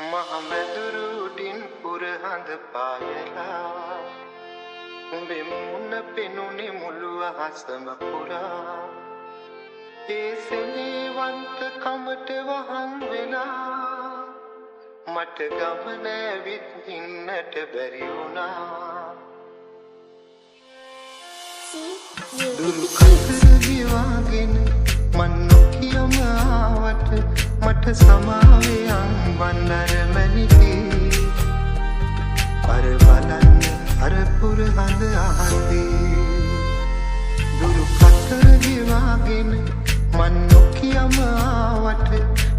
මහමැදුරුඩින් පුරහඳ පායලා උඹේ මුණ පෙනුනේ මුළු අහසම පුරා ඒ සෙනෙවන්ත කමට වහන් වෙලා මට ගමන ඇවිත් ඉන්නට බැරි වුණා දුරු කතර ගිවාගෙන මන් නොකියම ආවට මට සමාවෙයන් වන්නර මැනිකේ අර බලන්න අර පුරහඳ අහසේ දුරු කතර ගිවාගෙන මන් නොකියම ආවට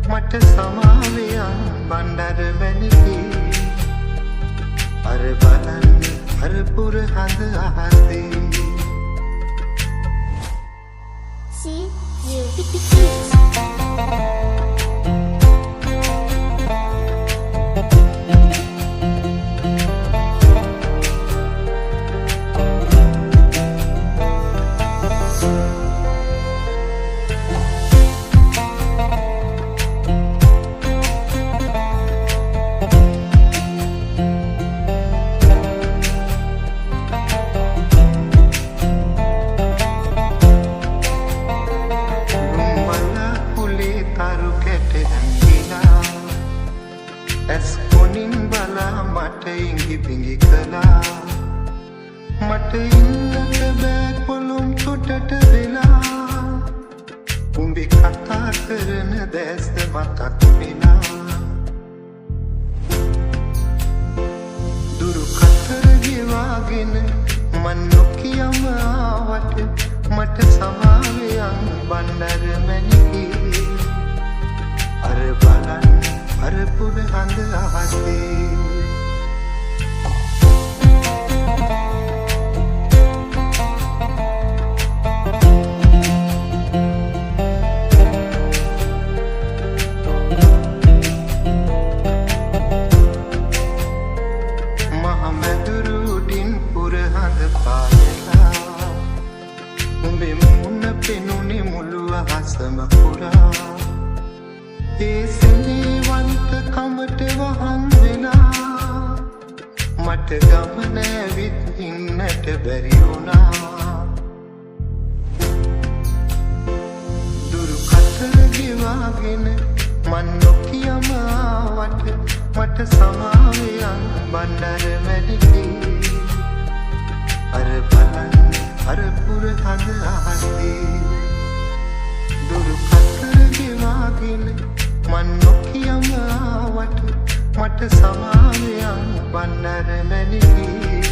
මට සමාවෙයන් වන්නර මැනිකේ අර බලන්න අර පුරහඳ අහසේ ඇස්කොනින් බලා මට ඉඟි පිඟි කළා මට ඉන්නට බෑ පොළොම් තොටට වෙලා උඹේ කතා කරන දැස්ස මතක් වෙලා දුරු කතර ගෙවාගෙන මන් නොකියම ආවට මට සමාවෙයන් බණ්ඩර මැනිකේ අර බලන්න අර පුරහඳ අහසේ මහමැදුරුඩින් පුරහඳ පායලා උඹේ මුණ පෙනුනේ මුළු අහසම පුරා ඒ සෙනෙවන්ත කමට වහන් වෙලා මට ගමන ඇවිත් ඉන්නට බැරි වුණා දුරු කතර ගෙවාගෙන මන් නොකියම ආවට මට සමාවෙයන් බණ්ඩර මැනිකේ අර බලන්න අර පුරහඳ අහසේ දුරු කතර ගෙවාගෙන මන් නොකියම ආවට මට සමාවෙයන් බණ්ඩර මැනිකේ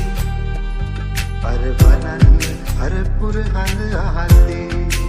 අර බලන්න අර පුරහඳ අහසේ